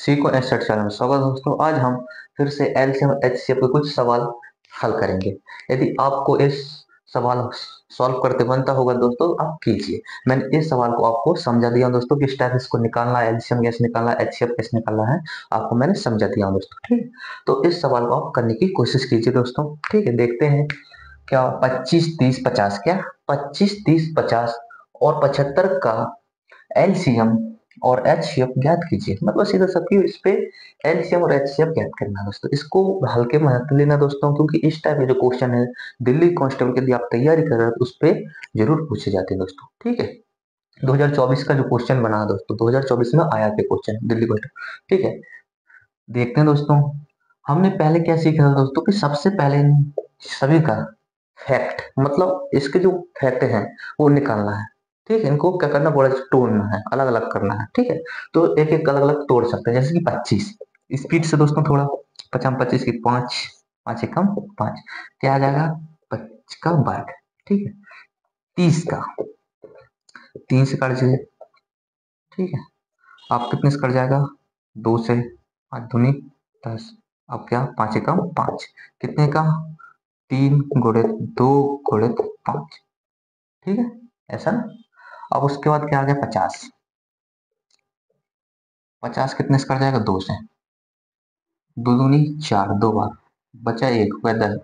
Seiko asset channel में स्वागत है दोस्तों। आज हम फिर से एलसीएम एचसीएफ के कुछ सवाल हल करेंगे। यदि आपको इस सवाल सॉल्व करते बनता होगा दोस्तों, आप कीजिए। मैंने इस सवाल को आपको समझा दिया दोस्तों कि इस टाइप इसको निकालना है, एलसीएम कैसे निकालना है, एचसीएफ कैसे निकालना है, आपको मैंने समझा दिया दोस्तों। ठीक, तो इस सवाल को आप करने की कोशिश कीजिए दोस्तों। ठीक है, देखते हैं क्या 25 30 50, क्या 25 30 50 और 75 का एलसीएम और एचसीएफ ज्ञात कीजिए। मतलब सीधा सबकी इस पे एलसीएम और एचसीएफ ज्ञात करना है दोस्तों। इसको हल्के में मत लेना दोस्तों, क्योंकि इस टाइप के जो क्वेश्चन है दिल्ली कांस्टेबल के यदि आप तैयारी कर रहे हो तो उस पे जरूर पूछे जाते हैं दोस्तों। ठीक है, 2024 का जो क्वेश्चन बना है दोस्तों, 2024 में आया था क्वेश्चन दिल्ली कांस्टेबल। ठीक है, देखते हैं दोस्तों। हमने पहले क्या सीखा था दोस्तों कि सबसे पहले सभी का फैक्ट, मतलब इसके जो फैक्ट हैं वो निकालना है। ठीक है, इनको क्या करना पड़ेगा, तोड़ना है, अलग अलग करना है। ठीक है, तो एक एक अलग अलग तोड़ सकते हैं। जैसे कि 25 स्पीड से दोस्तों थोड़ा 25 की 5 5 एकम 5 क्या आ जाएगा, 25 का वर्ग। ठीक है, 30 का 3 से कट जाए। ठीक है, आप कितने से कट जाएगा, 2 से, 5 दूनी 10, अब क्या 5 एकम 5 कितने का, 3 गुणित 2 गुणित 5। ठीक है, ऐसा ना। अब उसके बाद क्या आ गया 50, 50 कितने से कट जाएगा, 2 से, 2 दूनी 4, 2 बार बचा 1 हुआ 10,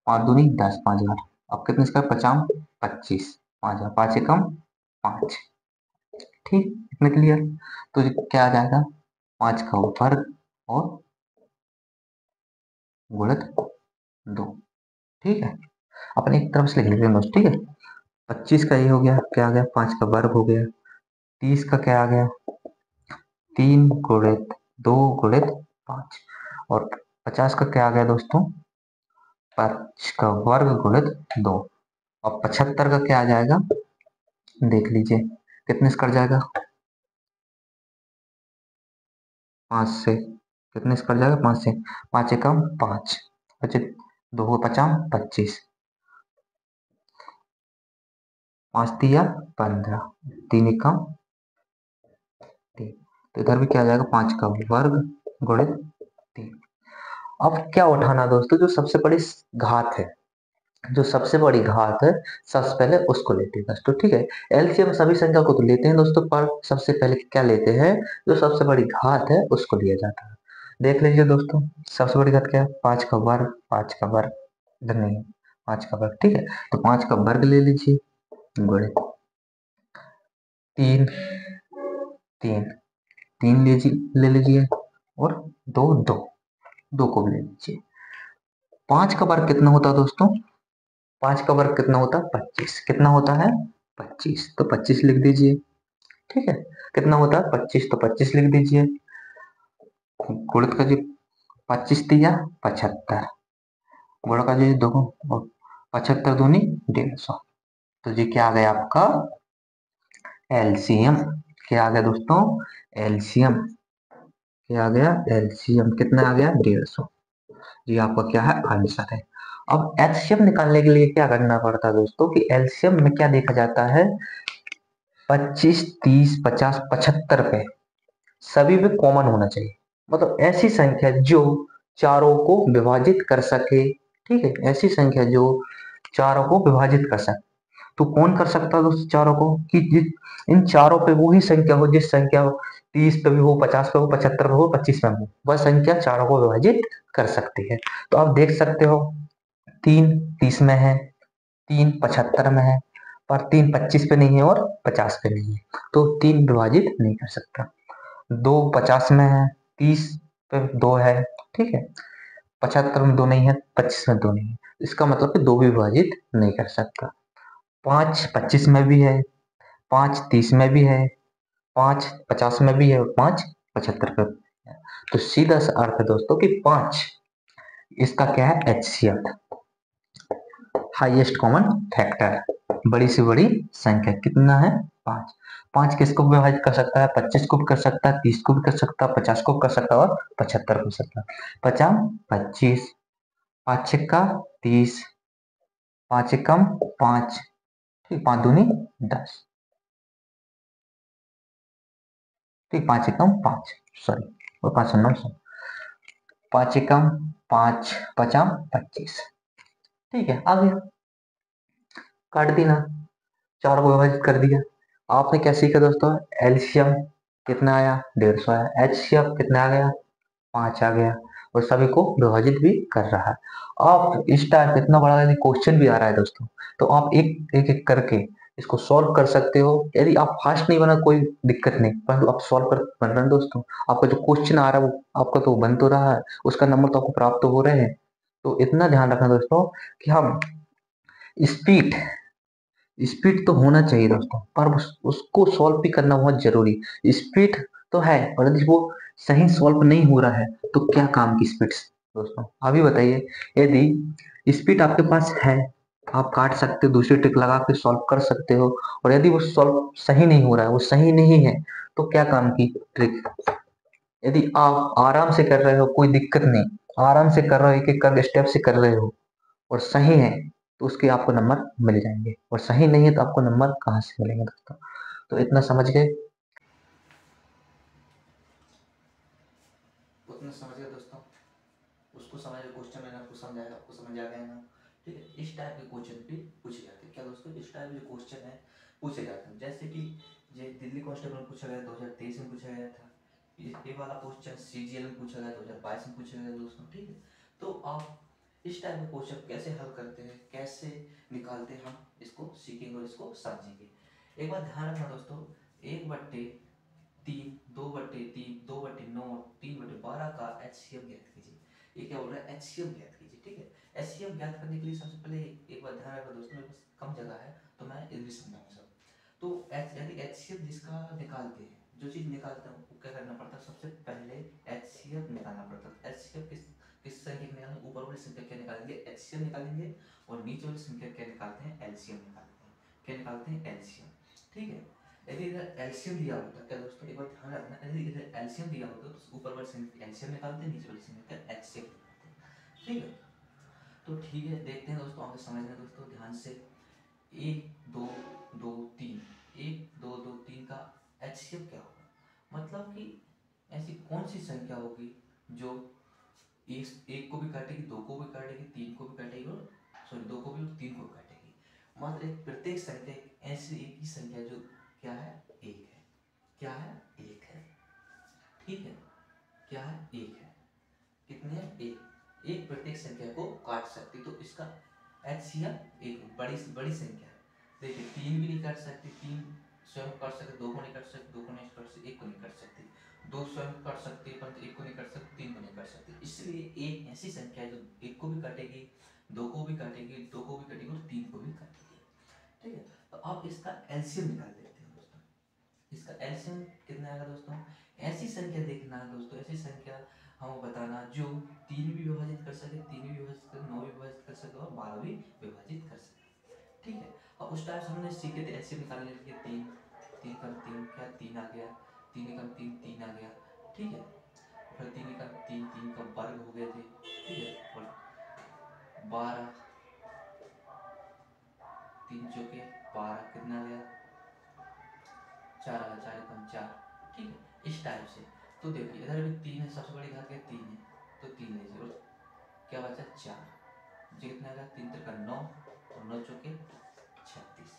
5 दूनी 10, 5 बार, अब कितने से कट 50 25, 5 5 एकम 5। ठीक, इतने क्लियर। तो क्या आ जाएगा, 5 का वर्ग और गुणित 2। ठीक है, अपन एक तरफ से लिख लेते हैं दोस्त। ठीक है, 25 का ये हो गया, क्या आ गया 5 का वर्ग हो गया, 30 का क्या आ गया 3 गुणित 2 गुणित 5, और 50 का क्या आ गया दोस्तों 5 का वर्ग गुणित 2, और 75 का क्या आ जाएगा, देख लीजिए कितने से कट जाएगा, 5 से, कितने से कट जाएगा 5 से, 5 एकम 5 बचे 2 50 25, 5 तिया 15, 3 एकम 3, तो इधर भी क्या आ जाएगा 5 का वर्ग गुणित 3। अब क्या उठाना दोस्तों, जो सबसे बड़ी घात है, जो सबसे बड़ी घात है सबसे पहले उसको लेते हैं दोस्तों। ठीक है, एलसीएम सभी संख्या को तो लेते हैं दोस्तों, पर सबसे पहले क्या लेते हैं, जो सबसे बड़ी घात है उसको लिया जाता है। देख लीजिए दोस्तों, सबसे बड़ी घात क्या है, 5 का वर्ग, 5 का वर्ग इधर नहीं है, 5 का वर्ग। ठीक है, तो 5 का वर्ग ले लीजिए गुणे 3, 3 3 लीजिए, ले लीजिए, और 2 2 2 को भी ले लीजिए। 5 का वर्ग कितना होता है दोस्तों, 5 का वर्ग कितना होता है 25, कितना होता है 25, तो 25 लिख दीजिए। ठीक है, कितना होता है 25, तो 25 लिख दीजिए। गुणित का जी 25 तिया 75, गुणा का जी 2 और 75 दूनी 150, तो जी क्या आ गया आपका एलसीएम। क्या आ गया दोस्तों, एलसीएम क्या आ गया, एलसीएम कितना आ गया 150। जी आपका क्या है आंसर है। अब एलसीएम निकालने के लिए क्या करना पड़ता है दोस्तों, कि एलसीएम में क्या देखा जाता है, 25 30 50 75 पे सभी में कॉमन होना चाहिए। मतलब ऐसी संख्या जो चारों को विभाजित कर सके। ठीक है, ऐसी संख्या जो चारों को विभाजित कर सके। तो कौन कर सकता है दोस्तों चारों को, कि इन चारों पे वही संख्या हो, जिस संख्या 30 पे भी हो, 50 पे हो, 75 पे हो, 25 में हो, वह संख्या चारों को विभाजित कर सकती है। तो आप देख सकते हो 3 30 में है, 3 75 में है, पर 3 25 पे नहीं है और 50 पे नहीं है, तो 3 विभाजित नहीं कर सकता। 2 50 में है, 30 पे 2 है। ठीक है, 75 में 2 नहीं है, 25 में 2 नहीं है, इसका मतलब कि 2 भी विभाजित नहीं कर सकता। 5 25 में भी है, 5 30 में भी है, 5 50 में भी है, और 5 75 पे भी है। तो सीधा सा अर्थ है दोस्तों कि 5 इसका क्या है एचसीएफ, हाईएस्ट कॉमन फैक्टर, बड़ी से बड़ी संख्या कितना है 5। 5 किसको भी विभाजित कर सकता है, 25 को भी कर सकता है, 30 को भी कर सकता है, 50 को भी कर सकता है, और 75 को कर सकता है। 50 25, 5 छक्का 30, 5 एकम 5, ठीक 5 दूनी 10, ठीक 5 एकम 5। सॉरी, और 5 9 5 एकम 5 पचाम 25। ठीक है, आ गया, काट दी ना, 4 को विभाजित कर दिया। आपने क्या सीखा दोस्तों, एलसीएम कितना आया, 150 आया, एचसीएफ कितना आ गया, 5 आ गया, और सभी को विभाजित भी कर रहा है। आप इस टाइप इतना बड़ा यदि क्वेश्चन भी आ रहा है दोस्तों, तो आप एक एक, एक करके इसको सॉल्व कर सकते हो। यदि आप फास्ट नहीं बना कोई दिक्कत नहीं, परंतु आप सॉल्व कर बन रहे हैं दोस्तों, आपका जो क्वेश्चन आ रहा है वो आपका तो बन तो रहा है, उसका नंबर तो आपको प्राप्त हो रहे हैं। तो इतना ध्यान रखना दोस्तों कि हम स्पीड स्पीड तो होना चाहिए दोस्तों, पर उसको सॉल्व भी करना बहुत जरूरी। स्पीड तो है, पर यदि वो सही सॉल्व नहीं हो रहा है तो क्या काम की स्पीड दोस्तों, अभी बताइए। यदि स्पीड आपके पास है, आप काट सकते हो, दूसरी ट्रिक लगा के सॉल्व कर सकते हो, और यदि वो सॉल्व सही नहीं हो रहा है, वो सही नहीं है, तो क्या काम की ट्रिक। यदि आप आराम से कर रहे हो कोई दिक्कत नहीं, आराम से कर रहे हो, एक एक करके स्टेप से कर रहे हो, और सही है, तो उसके आपको नंबर मिल जाएंगे, और सही नहीं है तो आपको नंबर कहाँ से मिलेंगे दोस्तों। तो इतना समझ गए, उतना समझ गए दोस्तों, उसको समझ गए, क्वेश्चन मैंने आपको समझाया, आपको समझ आ गया ना। ठीक है, इस टाइप के क्वेश्चन भी पूछे जाते हैं क्या दोस्तों, इस टाइप के जो क्वेश्चन है पूछे जाते हैं। जैसे कि ये दिल्ली कांस्टेबल में पूछा गया 2023 में पूछा गया था, ये वाला क्वेश्चन सीजीएल में पूछा गया 2022 में पूछा गया दोस्तों। ठीक है, तो आप इस टाइप के क्वेश्चन कैसे हल करते हैं, कैसे निकालते हैं, हम इसको सीखेंगे और इसको समझेंगे। एक बार ध्यान रखना दोस्तों, 1/3, 2/3, 2/9, 3/12 का एचसीएफ ज्ञात कीजिए। ये क्या बोल रहा है, एचसीएफ ज्ञात कीजिए। ठीक है, एचसीएफ ज्ञात करने के लिए सबसे पहले एक बार ध्यान रखना दोस्तों, मेरे पास कम जगह है तो मैं ये भी समझाऊंगा सब। तो यदि एचसीएफ जिसका निकालते हैं, जो चीज निकालते हैं वो क्या करना पड़ता है, सबसे पहले एचसीएफ निकालना पड़ता है। एचसीएफ किस संख्या के निकालेंगे, ऊपर वाली संख्या क्या निकालेंगे, एचसीएफ निकालेंगे, और नीचे वाली संख्या क्या निकालते हैं, एलसीएम निकालते हैं। क्या निकालते हैं, एलसीएम। ठीक है, यदि इधर एलसीएम दिया होता क्या दोस्तों, एक बार ध्यान रखना, यदि इधर एलसीएम दिया होता तो ऊपर वाली संख्या एलसीएम निकालते हैं, नीचे वाली संख्या एचसीएफ निकालते हैं। ठीक है, तो ठीक है, देखते हैं दोस्तों, आगे समझना दोस्तों ध्यान से। 1 2 2 3, 1 2 2 3 का एचसीएफ क्या होगा, मतलब कि ऐसी कौन सी संख्या होगी जो एक को भी काटेगी, दो को भी काटेगी, तीन को भी काटेगी, और सॉरी दो को भी और तीन को भी काटेगी। मात्र एक प्रत्येक संख्या ऐसी एक ही संख्या जो क्या है, एक है। क्या है, एक है। ठीक है, क्या है, एक है। कितने हैं, एक। एक प्रत्येक संख्या को काट सकती, तो इसका एचसीएफ एक बड़ी बड़ी संख्या है। देखिए, तीन भी नहीं काट सकती, तीन स्वयं काट सकते, दो को नहीं काट सकते, दो को नहीं काट सकते, एक को नहीं काट सकती, दो स्वयं काट सकते हैं परंतु एक को नहीं काट सकते, तीन को नहीं काट सकते। इसलिए एक ऐसी संख्या है जो एक को भी काटेगी, दो को भी काटेगी, दो को भी काटेगी और तीन को भी काटेगी। ठीक है, तो अब इसका एलसीएम निकाल लेते हैं दोस्तों। इसका एलसीएम कितना आएगा दोस्तों, ऐसी संख्या देखना है दोस्तों, ऐसी संख्या हमें बताना जो 3 भी विभाजित कर सके, 3 भी विभाजित कर, 9 भी विभाजित कर सके, और 12 भी विभाजित कर सके। ठीक है, और उस टाइम हमने सीखे थे एलसीएम निकालने के लिए, 3 3 कम 3 क्या, 3 आ गया, 3 कम 3 3 आ गया। ठीक है, फिर 3 कम 3 3 का वर्ग हो गए थे। ठीक है, और 12, 3 चौके 12 कितना आ गया, 4 आ गया, 4 कम 4। ठीक है, इस टाइप से। तो देखिए इधर भी 3 है, सबसे बड़ी घात क्या, 3 है, तो 3 लीजिए, और क्या बचा, 4। जी कितना आ गया, 3 का 9, और 9 चौके 36।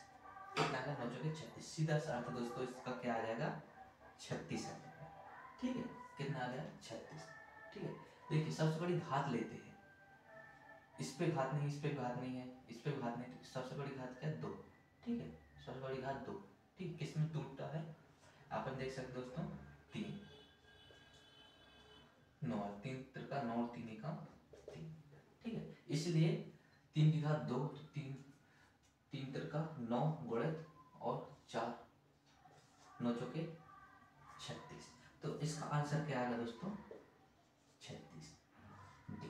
कितना आ गया, 9 चौके 36। सीधा सा अर्थ दोस्तों इसका क्या आ जाएगा, 36 आ जाएगा। ठीक है, कितना आ गया, 36। ठीक है, देखिए सबसे बड़ी घात लेते हैं, इस पे घात नहीं, इस पे घात नहीं है, इस पे घात नहीं, तो सबसे बड़ी घात क्या है, 2। ठीक है, सबसे बड़ी घात 2। ठीक, किसमें टूटता है, अपन देख सकते दोस्तों, 3 9, 3 का 9, 3 का 3। ठीक है, इसलिए 3 की घात 2, तो 3 3 का 9 गुणित और 4, 9 चौके 36। तो इसका आंसर क्या आएगा दोस्तों, 36 डी।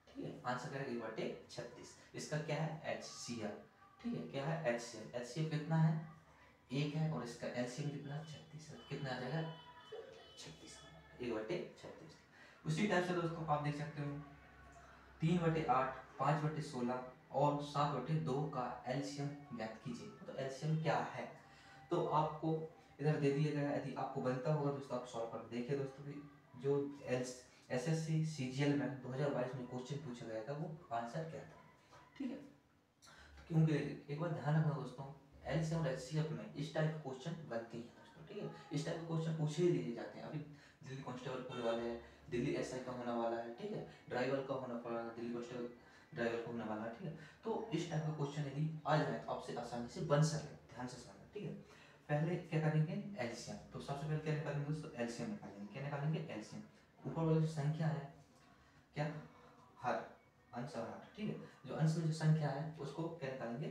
ठीक है, आंसर क्या है, 1/36। इसका क्या है, एच सी एल। ठीक है, क्या है, H C L. H C L कितना है, एक है, और इसका एलसीएम कितना, 36 है। कितना आ जाएगा, 36, 1/36। उसी टाइप से दोस्तों आप देख सकते हो, 3/8, 5/16 और 7/2 का एलसीएम ज्ञात कीजिए। तो एलसीएम क्या है, तो आपको इधर दे दिया गया, यदि आपको बनता होगा दोस्तों आप सॉल्व कर देखिए दोस्तों कि जो एसएससी सीजीएल में 2022 में क्वेश्चन पूछा गया था वो आंसर क्या था। ठीक है, क्योंकि एक बार ध्यान रखना दोस्तों, एलसीएम और एचसीएफ में इस टाइप के क्वेश्चन बनते हैं दोस्तों। ठीक है, इस टाइप के क्वेश्चन पूछे ही लिए जाते हैं। अभी दिल्ली कांस्टेबल होने वाले हैं, दिल्ली एसआई का होने वाला है, ठीक है, ड्राइवर का होने वाला है, दिल्ली कांस्टेबल ड्राइवर का होने वाला है। ठीक है, तो इस टाइप का क्वेश्चन यदि आ जाए तो आपसे आसानी से बन सके, ध्यान से समझना। ठीक है, पहले क्या करेंगे एलसीएम, तो सबसे पहले क्या निकालेंगे दोस्तों, एलसीएम निकालेंगे। क्या निकालेंगे, एलसीएम। ऊपर वाली जो संख्या है क्या, हर अंश और हर। ठीक है, जो अंश में जो संख्या है उसको क्या निकालेंगे,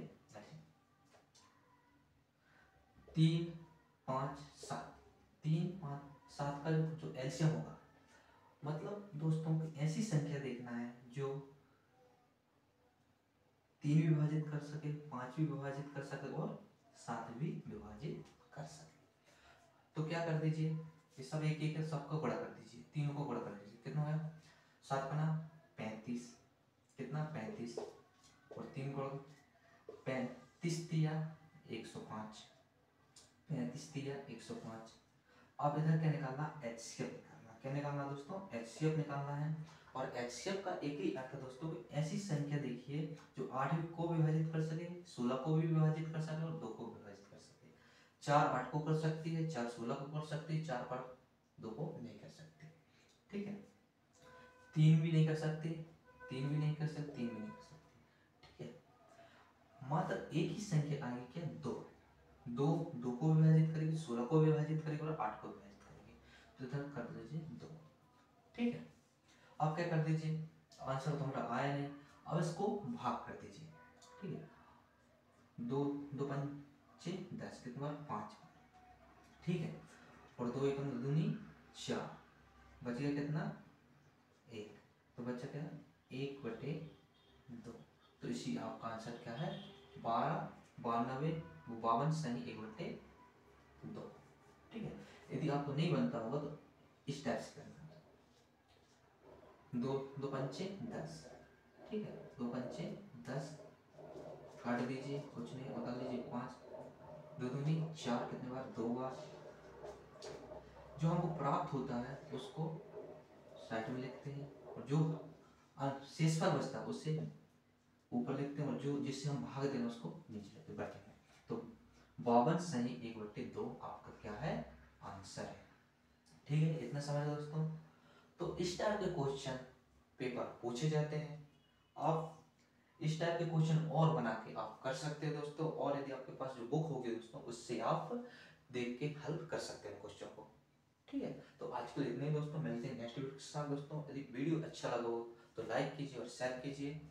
तीन पाँच सात, तीन पाँच सात का जो एलसीएम होगा, मतलब दोस्तों को ऐसी संख्या देखना है जो तीन भी विभाजित कर सके, पांच भी विभाजित कर सके और सात भी विभाजित कर सके। तो क्या कर दीजिए, ये सब एक एक सबको गुणा कर दीजिए, तीनों को गुणा कर दीजिए, कितना होगा, सात बना 35, कितना 35, और तीन गुण 35 दिया 105, 35 दिया 105। अब इधर क्या निकालना, एचसीएफ निकालना। क्या निकालना दोस्तों, एचसीएफ निकालना है। और एचसीएफ का एक ही अर्थ है दोस्तों, ऐसी संख्या देखिए जो 8 को विभाजित कर सके, 16 को भी विभाजित कर सके और 2 को विभाजित कर सके। 4 8 को कर सकती है, 4 16 को कर सकती है, 4 8 2 को नहीं कर सकती। ठीक है, 3 भी नहीं कर सकती, 3 भी नहीं कर सकती, 3 भी नहीं कर सकती। ठीक है, मात्र एक ही संख्या आएगी क्या, 2। दो दो को विभाजित करेगी, 16 को विभाजित करेगी और 8 को विभाजित करेगी। तो इधर कर दीजिए 2। ठीक है, अब क्या कर दीजिए, आंसर तो हमारा आया नहीं, अब इसको भाग कर दीजिए। ठीक है, दो दो पंचे 10, कितना 5। ठीक है, और दो एक दूनी 4, बच गया कितना 1, तो बच्चा क्या 1/2। तो इसी आपका आंसर क्या है, 12 92 52 सही 1/2। ठीक है, यदि आपको नहीं बनता होगा तो इस टाइप से करना, दो दो पंचे 10। ठीक है, दो पंचे 10, काट दीजिए, कुछ नहीं, बता लीजिए 5, दो दूनी 4, कितने बार 2 बार। जो हमको प्राप्त होता है उसको साइड में लिखते हैं, और जो शेषफल बचता है उससे ऊपर लिखते हैं, और जो जिससे हम भाग देना उसको नीचे लिखते हैं। तो 52 सही 1/2 आपका क्या है, आंसर है। ठीक है, इतना समझ दोस्तों। तो इस टाइप के क्वेश्चन पेपर पूछे जाते हैं। आप इस टाइप के क्वेश्चन और बना के आप कर सकते हैं दोस्तों, और यदि आपके पास जो बुक होगी दोस्तों उससे आप देख के हेल्प कर सकते हैं क्वेश्चन को। ठीक है, तो आज के लिए इतने ही दोस्तों, मिलते हैं नेक्स्ट वीडियो के साथ दोस्तों। यदि वीडियो अच्छा लगा हो तो लाइक कीजिए और शेयर कीजिए,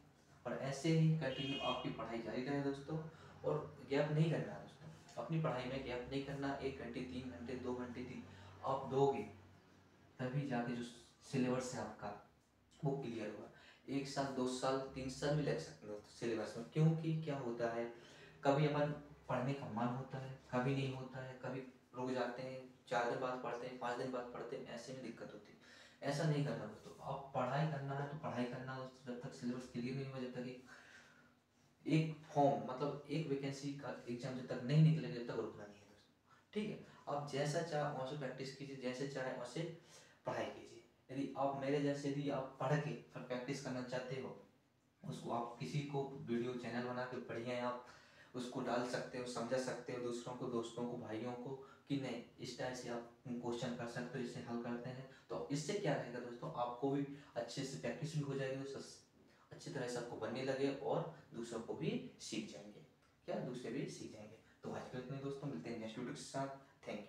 और ऐसे ही कंटिन्यू आपकी पढ़ाई जारी रहे दोस्तों, और गैप नहीं करना है दोस्तों, अपनी पढ़ाई में गैप नहीं करना। 1 घंटे 3 घंटे 2 घंटे आप दोगे तभी जाके जो सिलेबस है आपका वो क्लियर होगा। 1 साल 2 साल 3 साल भी लग सकते हैं सिलेबस में, क्योंकि क्या होता है, कभी अपन पढ़ने का मन होता है, कभी नहीं होता है, कभी रुक जाते हैं, 4 दिन बाद पढ़ते हैं, 5 दिन बाद पढ़ते हैं, ऐसे में दिक्कत होती है। ऐसा नहीं करना दोस्तों, आप पढ़ाई करना है तो पढ़ाई करना दोस्तों, जब तक सिलेबस क्लियर नहीं होगा, जब तक एक फॉर्म मतलब एक वैकेंसी का एग्जाम जब तक नहीं निकलेगा, जब तक रुकना नहीं है दोस्तों। ठीक है, आप जैसा चाहे वैसे प्रैक्टिस कीजिए, जैसे चाहे वैसे पढ़ाई कीजिए। यदि आप मेरे जैसे यदि आप पढ़ के फिर प्रैक्टिस करना चाहते हो, उसको आप किसी को वीडियो चैनल बना के बढ़िया आप उसको डाल सकते हो, समझा सकते हो दूसरों को, दोस्तों को, भाइयों को, कि नहीं इस टाइप से आप क्वेश्चन कर सकते हो, इससे हल करते हैं। तो इससे क्या रहेगा दोस्तों, आपको भी अच्छे से प्रैक्टिस भी हो जाएगी दोस्तों, अच्छी तरह से आपको बनने लगे, और दूसरों को भी सीख जाएंगे, क्या दूसरे भी सीख जाएंगे। तो आज के लिए इतने दोस्तों, मिलते हैं नेक्स्ट वीडियो के साथ। Thank you.